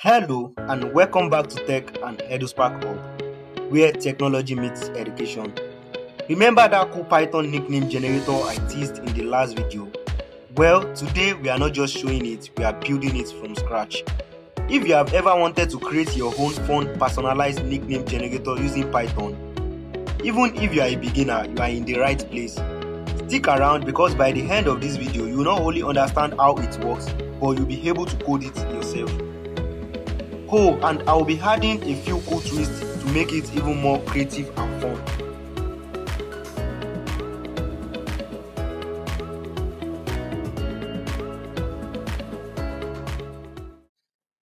Hello and welcome back to Tech and EduSpark Hub, where technology meets education. Remember that cool Python nickname generator I teased in the last video? Well, today we are not just showing it, we are building it from scratch. If you have ever wanted to create your own fun personalized nickname generator using Python, even if you are a beginner, you are in the right place. Stick around because by the end of this video, you will not only understand how it works, but you'll be able to code it yourself. Oh, and I'll be adding a few cool twists to make it even more creative and fun.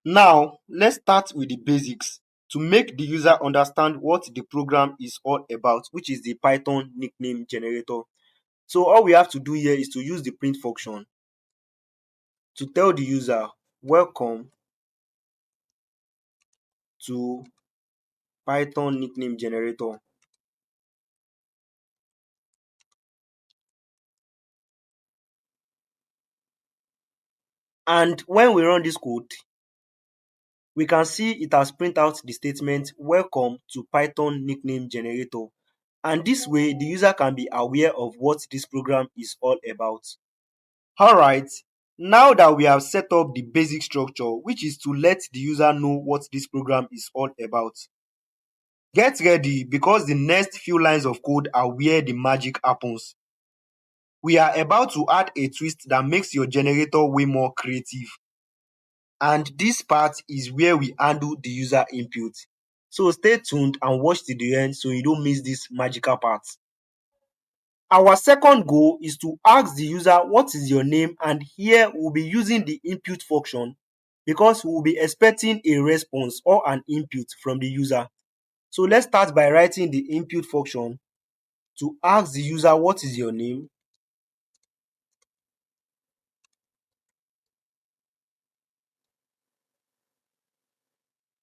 Now, let's start with the basics to make the user understand what the program is all about, which is the Python nickname generator. So all we have to do here is to use the print function to tell the user, welcome to Python nickname generator. And when we run this code, we can see it has print out the statement welcome to Python nickname generator. And this way the user can be aware of what this program is all about. Alright, now that we have set up the basic structure, which is to let the user know what this program is all about, get ready because the next few lines of code are where the magic happens. We are about to add a twist that makes your generator way more creative. And this part is where we handle the user input. So stay tuned and watch till the end so you don't miss this magical part. Our second goal is to ask the user what is your name, and here we'll be using the input function because we'll be expecting a response or an input from the user. So let's start by writing the input function to ask the user what is your name.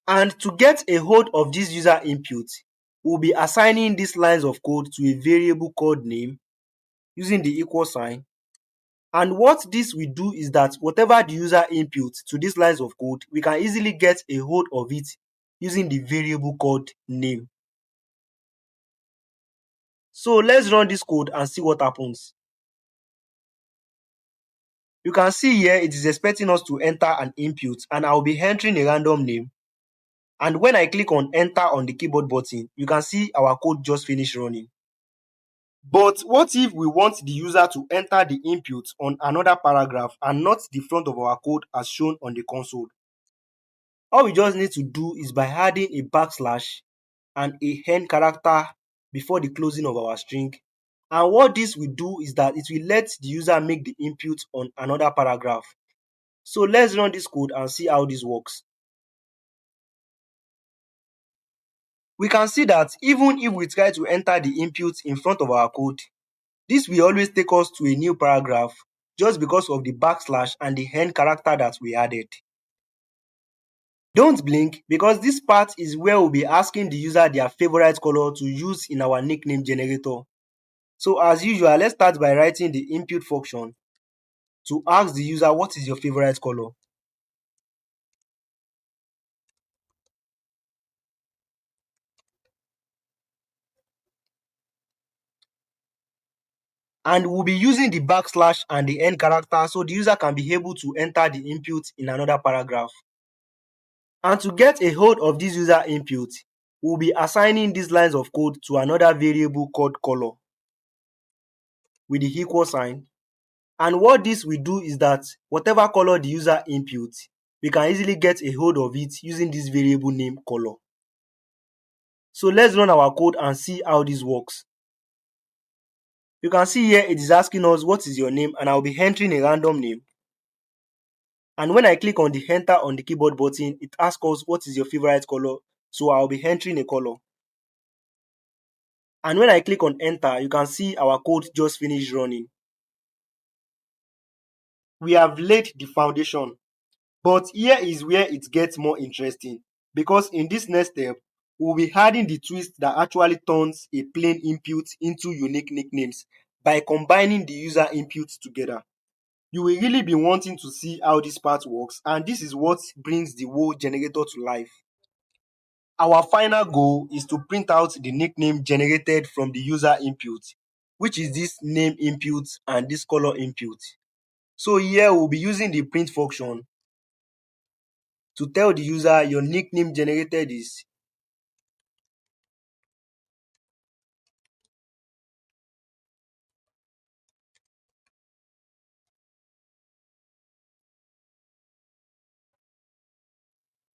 And to get a hold of this user input, we'll be assigning these lines of code to a variable called name using the equal sign. And what this will do is that whatever the user input to these lines of code, we can easily get a hold of it using the variable called name. So let's run this code and see what happens. You can see here it is expecting us to enter an input, and I'll be entering a random name. And when I click on enter on the keyboard button, you can see our code just finished running. But what if we want the user to enter the input on another paragraph and not the front of our code as shown on the console? All we just need to do is by adding a backslash and a end character before the closing of our string. And what this will do is that it will let the user make the input on another paragraph. So let's run this code and see how this works. We can see that even if we try to enter the input in front of our code, this will always take us to a new paragraph just because of the backslash and the end character that we added. Don't blink because this part is where we'll be asking the user their favorite color to use in our nickname generator. So as usual, let's start by writing the input function to ask the user what is your favorite color. And we'll be using the backslash and the end character so the user can be able to enter the input in another paragraph. And to get a hold of this user input, we'll be assigning these lines of code to another variable called color with the equal sign. And what this will do is that whatever color the user input, we can easily get a hold of it using this variable name color. So let's run our code and see how this works. You can see here it is asking us what is your name, and I'll be entering a random name. And when I click on the enter on the keyboard button, it asks us what is your favorite color. So I'll be entering a color. And when I click on enter, you can see our code just finished running. We have laid the foundation, but here is where it gets more interesting because in this next step, we'll be adding the twist that actually turns a plain input into unique nicknames by combining the user inputs together. You will really be wanting to see how this part works, and this is what brings the whole generator to life. Our final goal is to print out the nickname generated from the user input, which is this name input and this color input. So here we'll be using the print function to tell the user your nickname generated is.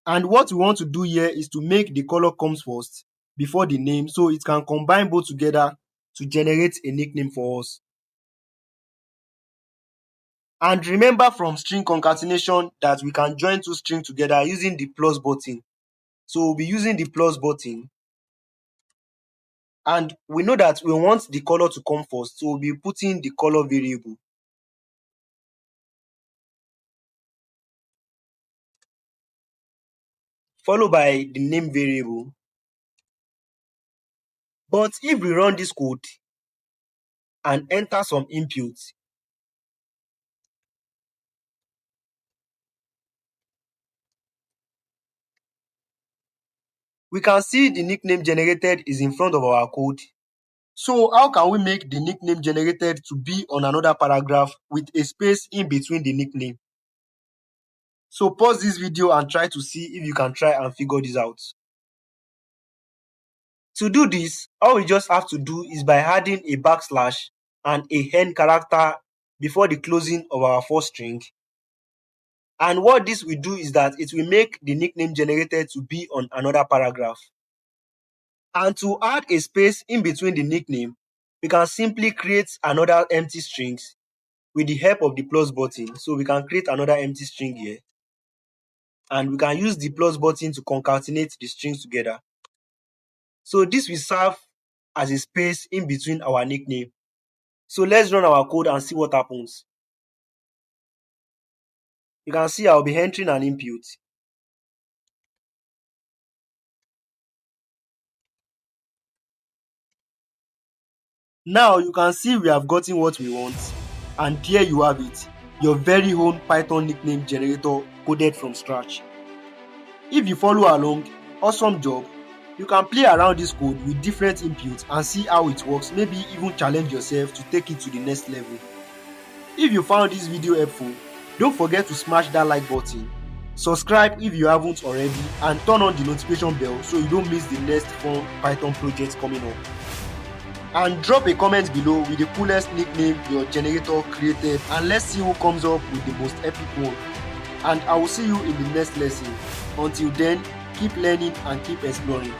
And what we want to do here is to make the color comes first before the name, so it can combine both together to generate a nickname for us. And remember from string concatenation that we can join two strings together using the plus button. So we'll be using the plus button. And we know that we want the color to come first, so we'll be putting the color variable, followed by the name variable. But if we run this code and enter some inputs, we can see the nickname generated is in front of our code. So how can we make the nickname generated to be on another paragraph with a space in between the nickname? So pause this video and try to see if you can try and figure this out. To do this, all we just have to do is by adding a backslash and a n character before the closing of our first string. And what this will do is that it will make the nickname generated to be on another paragraph. And to add a space in between the nickname, we can simply create another empty string with the help of the plus button. So we can create another empty string here. And we can use the plus button to concatenate the strings together. So this will serve as a space in between our nickname. So let's run our code and see what happens. You can see I'll be entering an input. Now you can see we have gotten what we want, and there you have it, your very own Python nickname generator coded from scratch. If you follow along, awesome job. You can play around this code with different inputs and see how it works, maybe even challenge yourself to take it to the next level. If you found this video helpful, don't forget to smash that like button, subscribe if you haven't already, and turn on the notification bell so you don't miss the next fun Python projects coming up. And drop a comment below with the coolest nickname your generator created, and let's see who comes up with the most epic one. And I will see you in the next lesson. Until then, keep learning and keep exploring.